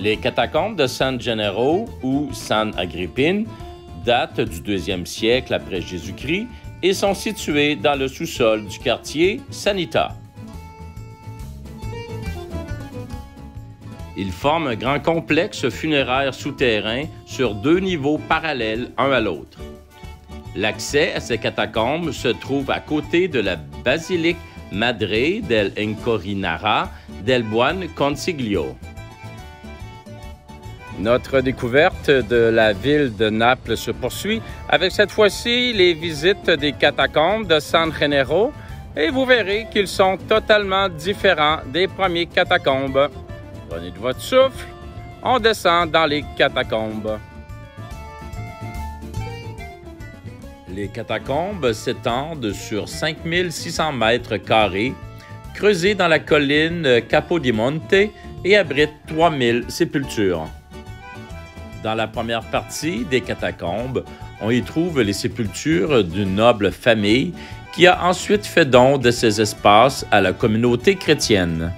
Les catacombes de San Gennaro ou San Agrippine datent du 2e siècle après Jésus-Christ et sont situées dans le sous-sol du quartier Sanita. Ils forment un grand complexe funéraire souterrain sur 2 niveaux parallèles un à l'autre. L'accès à ces catacombes se trouve à côté de la basilique Madre del Incorinara del Buon Consiglio. Notre découverte de la ville de Naples se poursuit avec cette fois-ci les visites des catacombes de San Gennaro et vous verrez qu'ils sont totalement différents des premiers catacombes. Prenez de votre souffle, on descend dans les catacombes. Les catacombes s'étendent sur 5600 mètres carrés, creusées dans la colline Capodimonte et abritent 3000 sépultures. Dans la première partie des catacombes, on y trouve les sépultures d'une noble famille qui a ensuite fait don de ces espaces à la communauté chrétienne.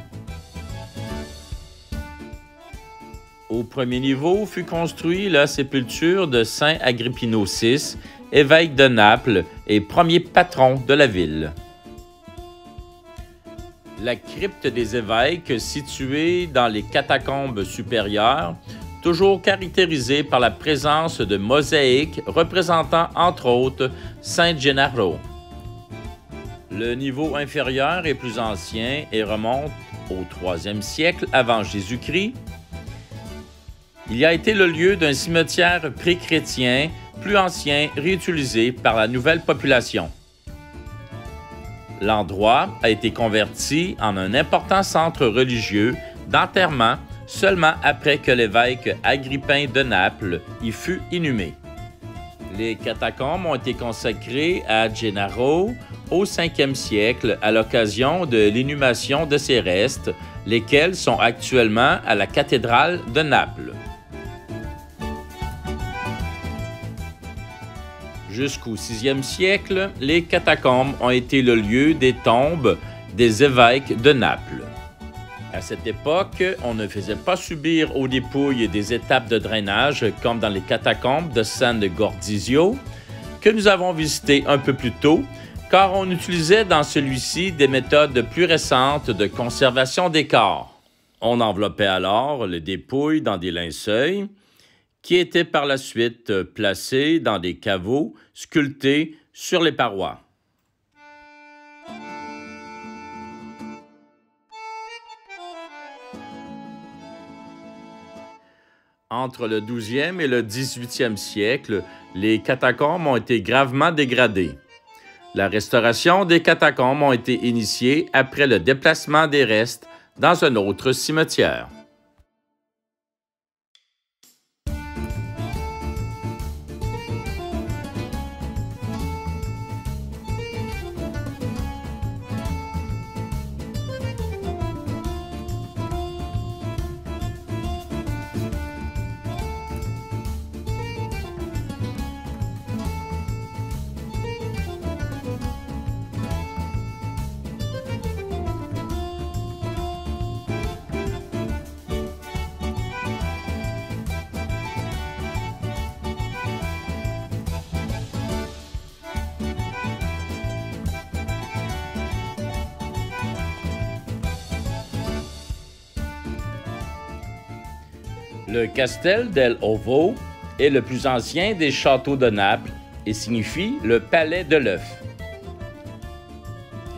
Au premier niveau fut construite la sépulture de Saint Agrippino VI, évêque de Naples et premier patron de la ville. La crypte des évêques, située dans les catacombes supérieures, toujours caractérisée par la présence de mosaïques représentant entre autres Saint Gennaro. Le niveau inférieur est plus ancien et remonte au 3e siècle avant Jésus-Christ. Il a été le lieu d'un cimetière pré-chrétien plus ancien réutilisé par la nouvelle population. L'endroit a été converti en un important centre religieux d'enterrement seulement après que l'évêque Agrippin de Naples y fut inhumé. Les catacombes ont été consacrées à Gennaro au 5e siècle à l'occasion de l'inhumation de ses restes, lesquels sont actuellement à la cathédrale de Naples. Jusqu'au 6e siècle, les catacombes ont été le lieu des tombes des évêques de Naples. À cette époque, on ne faisait pas subir aux dépouilles des étapes de drainage comme dans les catacombes de San Gordizio, que nous avons visité un peu plus tôt, car on utilisait dans celui-ci des méthodes plus récentes de conservation des corps. On enveloppait alors les dépouilles dans des linceuls, qui étaient par la suite placés dans des caveaux sculptés sur les parois. Entre le 12e et le 18e siècle, les catacombes ont été gravement dégradées. La restauration des catacombes a été initiée après le déplacement des restes dans un autre cimetière. Le Castel del Ovo est le plus ancien des châteaux de Naples et signifie le palais de l'œuf.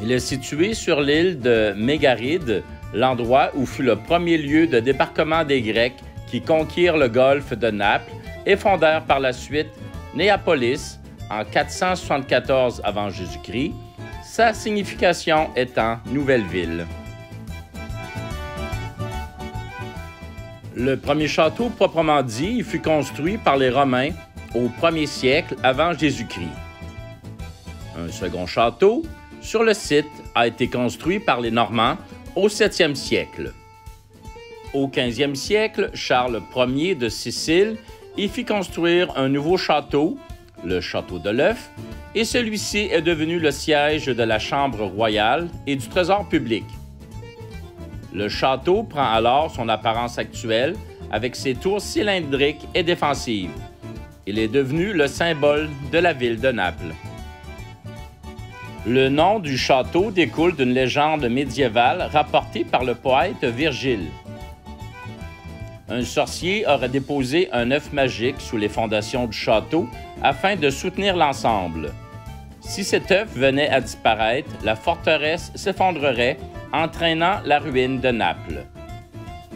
Il est situé sur l'île de Mégaride, l'endroit où fut le premier lieu de débarquement des Grecs qui conquirent le golfe de Naples et fondèrent par la suite Néapolis en 474 avant Jésus-Christ, sa signification étant nouvelle ville. Le premier château proprement dit fut construit par les Romains au 1er siècle avant Jésus-Christ. Un second château sur le site a été construit par les Normands au 7e siècle. Au 15e siècle, Charles Ier de Sicile y fit construire un nouveau château, le château de l'Œuf, et celui-ci est devenu le siège de la Chambre royale et du Trésor public. Le château prend alors son apparence actuelle avec ses tours cylindriques et défensives. Il est devenu le symbole de la ville de Naples. Le nom du château découle d'une légende médiévale rapportée par le poète Virgile. Un sorcier aurait déposé un œuf magique sous les fondations du château afin de soutenir l'ensemble. Si cet œuf venait à disparaître, la forteresse s'effondrerait, entraînant la ruine de Naples.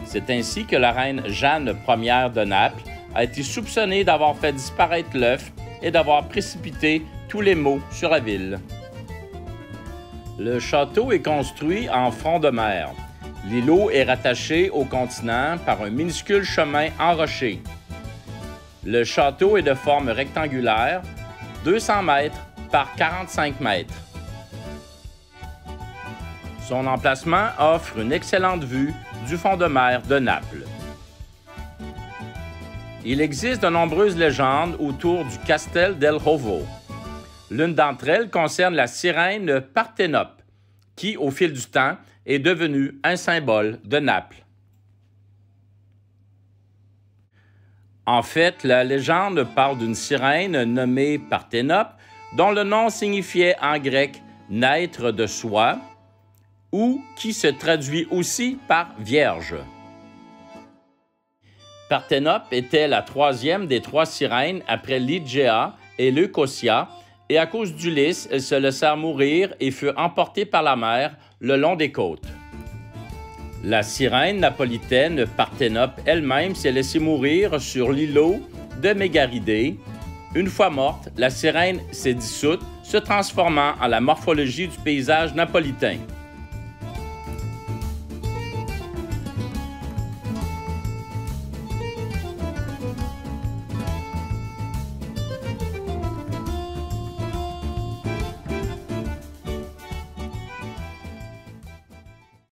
C'est ainsi que la reine Jeanne Ier de Naples a été soupçonnée d'avoir fait disparaître l'œuf et d'avoir précipité tous les maux sur la ville. Le château est construit en front de mer. L'îlot est rattaché au continent par un minuscule chemin enroché. Le château est de forme rectangulaire, 200 mètres par 45 mètres. Son emplacement offre une excellente vue du fond de mer de Naples. Il existe de nombreuses légendes autour du Castel del Rovo. L'une d'entre elles concerne la sirène Parthénope, qui, au fil du temps, est devenue un symbole de Naples. En fait, la légende parle d'une sirène nommée Parthénope, dont le nom signifiait en grec « naître de soi » ou qui se traduit aussi par « vierge ». Parthénope était la troisième des trois sirènes après Ligéa et Leucosia, et à cause d'Ulysse, elle se laissa mourir et fut emportée par la mer le long des côtes. La sirène napolitaine Parthénope elle-même s'est laissée mourir sur l'îlot de Mégaridée. Une fois morte, la sirène s'est dissoute, se transformant en la morphologie du paysage napolitain.